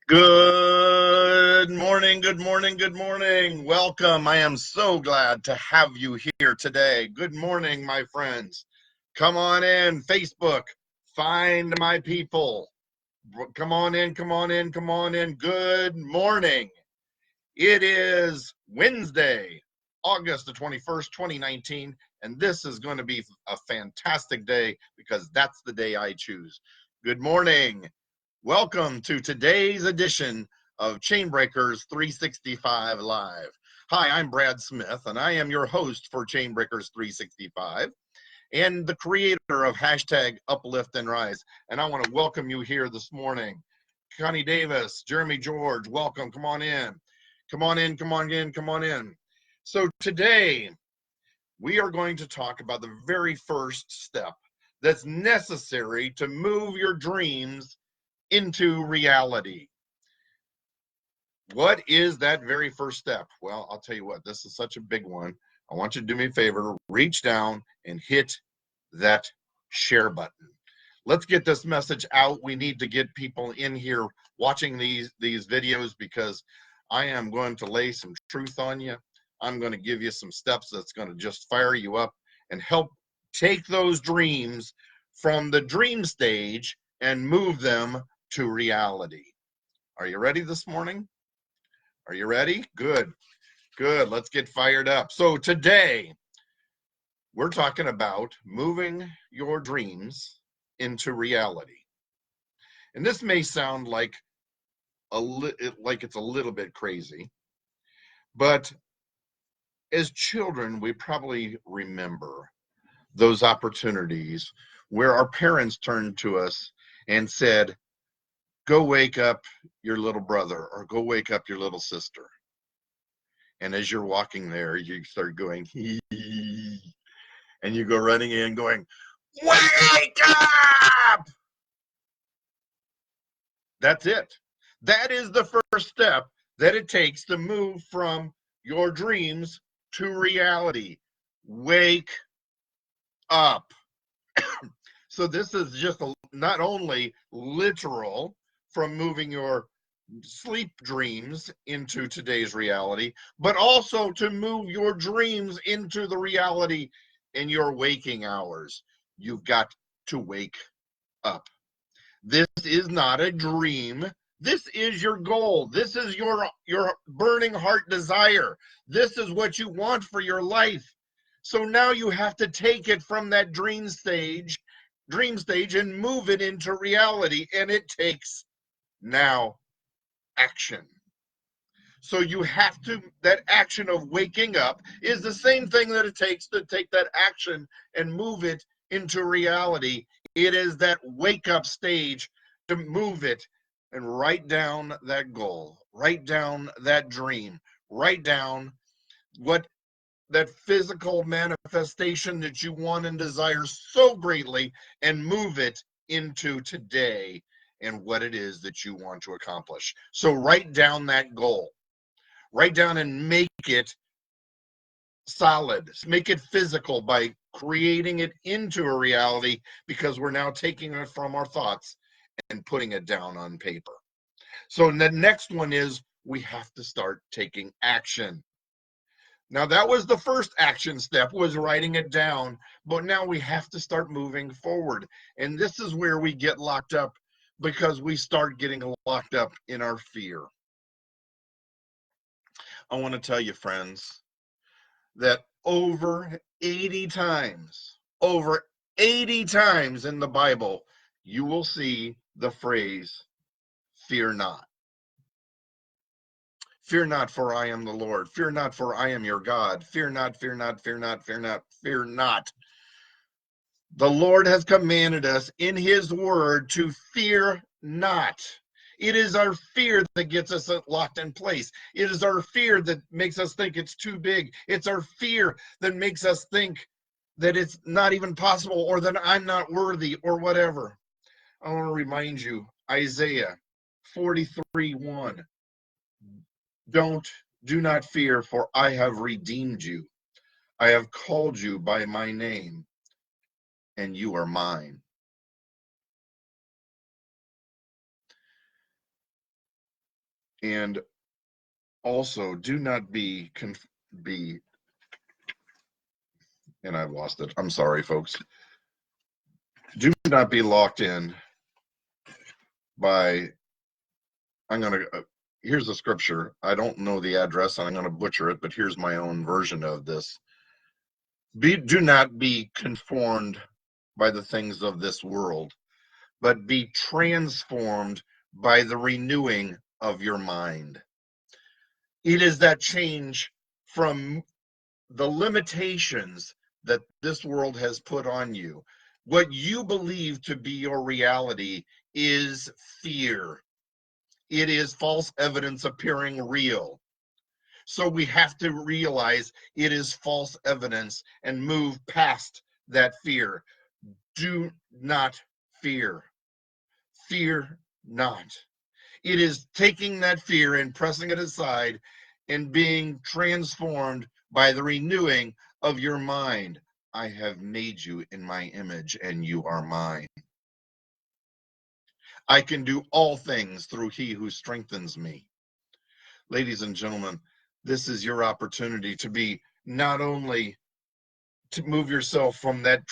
Good morning, good morning, good morning. Welcome. I am so glad to have you here today. Good morning, my friends. Come on in, Facebook. Find my people. Come on in, come on in, come on in. Good morning. It is Wednesday, August the 21st, 2019, and this is going to be a fantastic day because that's the day I choose. Good morning. Welcome to today's edition of Chainbreakers 365 Live. Hi, I'm Brad Smith, and I am your host for Chainbreakers 365 and the creator of hashtag Uplift and Rise. And I want to welcome you here this morning. Connie Davis, Jeremy George, welcome. Come on in. Come on in, come on in, come on in. So today, we are going to talk about the very first step that's necessary to move your dreams into reality. What is that very first step? Well, I'll tell you what, this is such a big one. I want you to do me a favor, reach down and hit that share button. Let's get this message out. We need to get people in here watching these videos because I am going to lay some truth on you. I'm going to give you some steps that's going to just fire you up and help take those dreams from the dream stage and move them to reality. Are you ready this morning? Are you ready? Good. Good. Let's get fired up. So today, we're talking about moving your dreams into reality. And this may sound like it's a little bit crazy, but as children, we probably remember those opportunities where our parents turned to us and said, go wake up your little brother or go wake up your little sister. And as you're walking there, you start going, hee, and you go running in going, wake up! That's it. That is the first step that it takes to move from your dreams to reality. Wake up. So this is just not only literal from moving your sleep dreams into today's reality, but also to move your dreams into the reality in your waking hours. You've got to wake up. This is not a dream. This is your goal. This is your burning heart desire. This is what you want for your life. So now you have to take it from that dream stage and move it into reality. And it takes now action. So you have to, that action of waking up is the same thing that it takes to take that action and move it into reality. It is that wake up stage to move it and write down that goal, write down that dream, write down what that physical manifestation that you want and desire so greatly and move it into today and what it is that you want to accomplish. So write down that goal. Write down and make it solid. Make it physical by creating it into a reality because we're now taking it from our thoughts and putting it down on paper. So the next one is we have to start taking action. Now that was the first action step, was writing it down, but now we have to start moving forward. And this is where we get locked up because we start getting locked up in our fear. I want to tell you, friends, that over 80 times in the Bible, you will see the phrase, fear not. Fear not, for I am the Lord. Fear not, for I am your God. Fear not, fear not, fear not, fear not, fear not. The Lord has commanded us in his word to fear not. It is our fear that gets us locked in place. It is our fear that makes us think it's too big. It's our fear that makes us think that it's not even possible or that I'm not worthy or whatever. I want to remind you, Isaiah 43:1. Do not fear, for I have redeemed you. I have called you by my name, and you are mine. And also, do not be, and I've lost it. I'm sorry, folks. Do not be locked in by, here's the scripture. I don't know the address and I'm going to butcher it, but here's my own version of this. Do not be conformed by the things of this world, but be transformed by the renewing of your mind. It is that change from the limitations that this world has put on you. What you believe to be your reality is fear. It is false evidence appearing real. So we have to realize it is false evidence and move past that fear. Do not fear. Fear not. It is taking that fear and pressing it aside and being transformed by the renewing of your mind. I have made you in my image and you are mine. I can do all things through he who strengthens me. Ladies and gentlemen, this is your opportunity to be not only to move yourself from that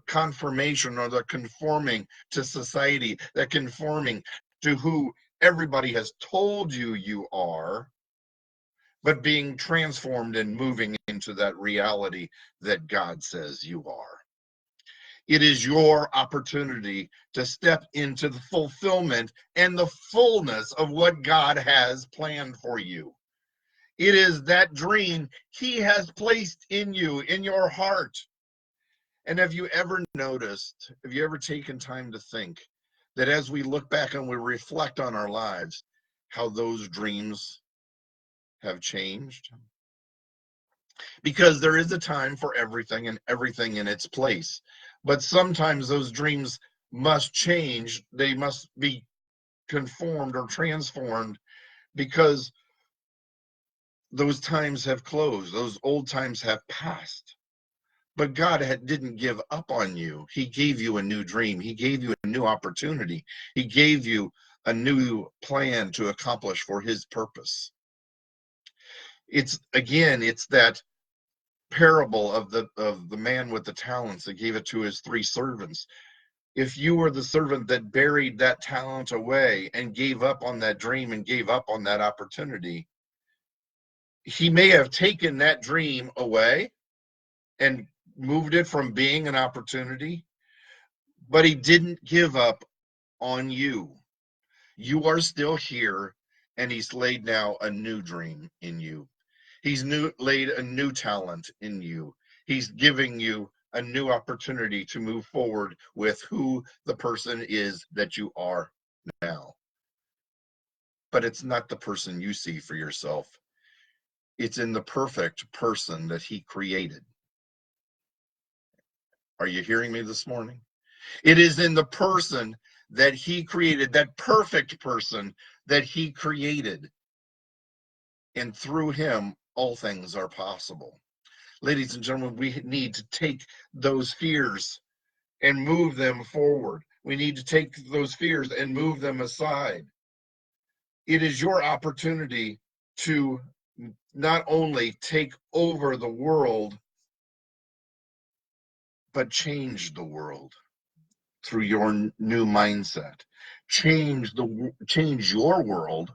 confirmation or the conforming to society, that conforming to who everybody has told you you are, but being transformed and moving into that reality that God says you are. It is your opportunity to step into the fulfillment and the fullness of what God has planned for you. It is that dream he has placed in you, in your heart. And have you ever noticed, have you ever taken time to think that as we look back and we reflect on our lives, how those dreams have changed? Because there is a time for everything and everything in its place. But sometimes those dreams must change. They must be conformed or transformed because those times have closed. Those old times have passed. But God didn't give up on you. He gave you a new dream. He gave you a new opportunity. He gave you a new plan to accomplish for his purpose. It's that parable of the man with the talents that gave it to his 3 servants. If you were the servant that buried that talent away and gave up on that dream and gave up on that opportunity, he may have taken that dream away and moved it from being an opportunity, but he didn't give up on you. You are still here, and he's laid now a new dream in you. He's laid a new talent in you. He's giving you a new opportunity to move forward with who the person is that you are now. But it's not the person you see for yourself. It's in the perfect person that he created. Are you hearing me this morning? It is in the person that he created, that perfect person that he created. And through him, all things are possible. Ladies and gentlemen, we need to take those fears and move them forward. We need to take those fears and move them aside. It is your opportunity to not only take over the world, but change the world through your new mindset. Change your world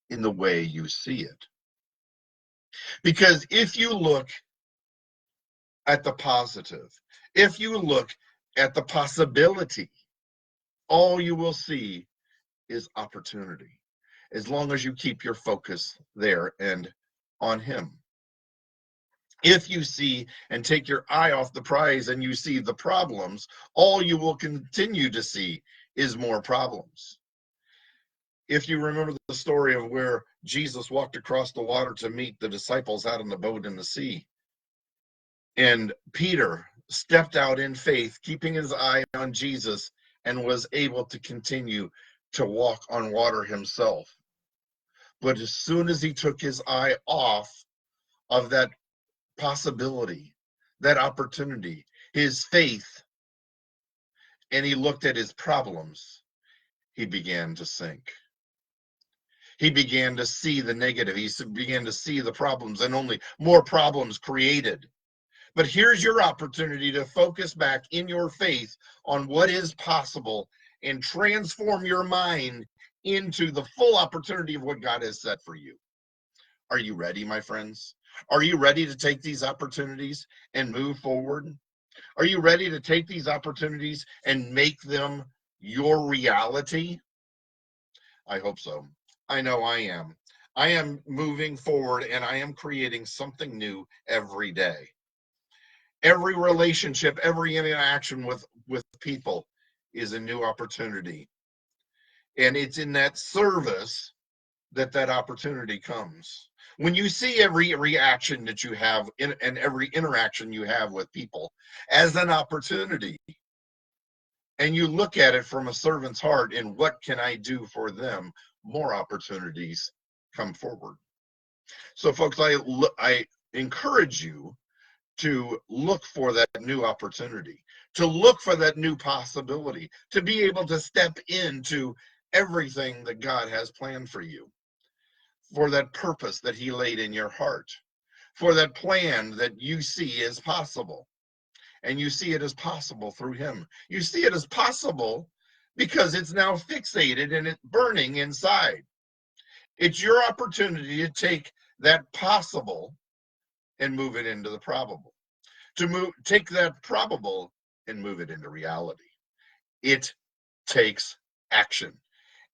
in the way you see it. Because if you look at the positive, if you look at the possibility, all you will see is opportunity, as long as you keep your focus there and on him. If you see and take your eye off the prize and you see the problems, all you will continue to see is more problems. If you remember the story of where Jesus walked across the water to meet the disciples out on the boat in the sea, and Peter stepped out in faith, keeping his eye on Jesus, and was able to continue to walk on water himself. But as soon as he took his eye off of that possibility, that opportunity, his faith, and he looked at his problems, he began to sink. He began to see the negative. He began to see the problems, and only more problems created. But here's your opportunity to focus back in your faith on what is possible and transform your mind into the full opportunity of what God has set for you. Are you ready, my friends? Are you ready to take these opportunities and move forward? Are you ready to take these opportunities and make them your reality? I hope so. I know I am. I am moving forward, and I am creating something new every day. Every relationship, every interaction with people is a new opportunity. And it's in that service that opportunity comes. When you see every reaction that you have and every interaction you have with people as an opportunity, and you look at it from a servant's heart and what can I do for them, more opportunities come forward. So folks, I encourage you to look for that new opportunity, to look for that new possibility, to be able to step into everything that God has planned for you, for that purpose that he laid in your heart, for that plan that you see as possible. And you see it as possible through him. You see it as possible because it's now fixated and it's burning inside. It's your opportunity to take that possible and move it into the probable. Take that probable and move it into reality. It takes action,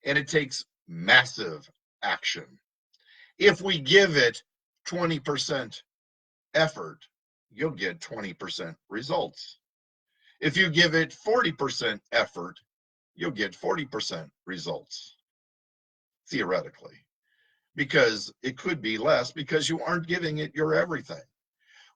and it takes massive action. If we give it 20% effort, you'll get 20% results. If you give it 40% effort, you'll get 40% results, theoretically, because it could be less because you aren't giving it your everything.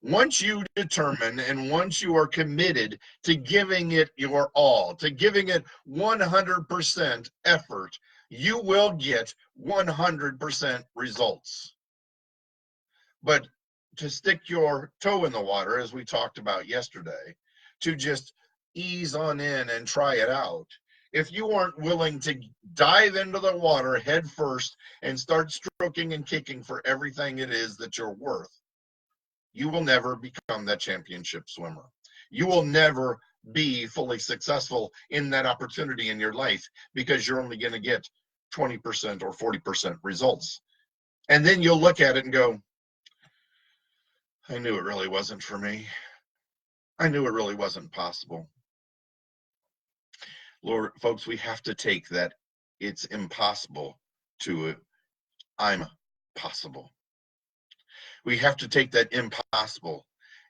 Once you determine and once you are committed to giving it your all, to giving it 100% effort, you will get 100% results. But to stick your toe in the water, as we talked about yesterday, to just ease on in and try it out, if you aren't willing to dive into the water head first and start stroking and kicking for everything it is that you're worth, you will never become that championship swimmer. You will never be fully successful in that opportunity in your life because you're only going to get 20% or 40% results. And then you'll look at it and go, I knew it really wasn't for me. I knew it really wasn't possible. Lord, folks, we have to take that it's impossible to I'm possible. We have to take that impossible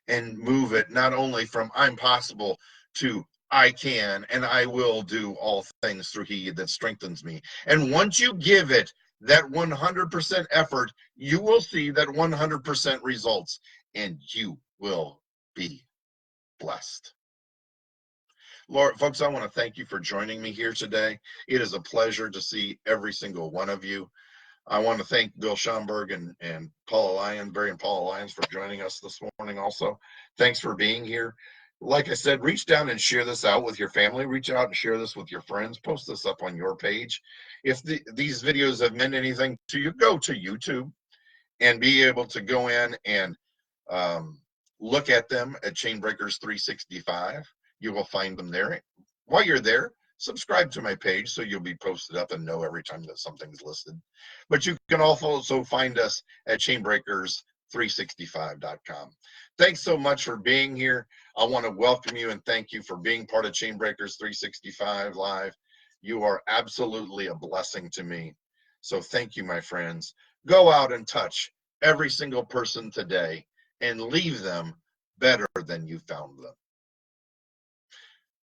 and move it not only from I'm possible to I can and I will do all things through he that strengthens me. And once you give it that 100% effort, you will see that 100% results and you will be blessed. Lord, folks, I want to thank you for joining me here today. It is a pleasure to see every single one of you. I want to thank Bill Schomburg and Paul Lyons, Barry and Paul Lyons, for joining us this morning also. Thanks for being here. Like I said, reach down and share this out with your family. Reach out and share this with your friends. Post this up on your page. If these videos have meant anything to you, go to YouTube and be able to go in and look at them at Chainbreakers 365. You will find them there. While you're there, subscribe to my page so you'll be posted up and know every time that something's listed. But you can also find us at chainbreakers365.com. Thanks so much for being here. I want to welcome you and thank you for being part of Chainbreakers 365 Live. You are absolutely a blessing to me. So thank you, my friends. Go out and touch every single person today and leave them better than you found them.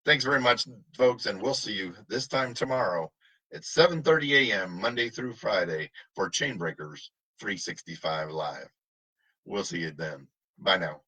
Thanks very much, folks, and we'll see you this time tomorrow at 7:30 a.m. Monday through Friday for Chainbreakers 365 Live. We'll see you then. Bye now.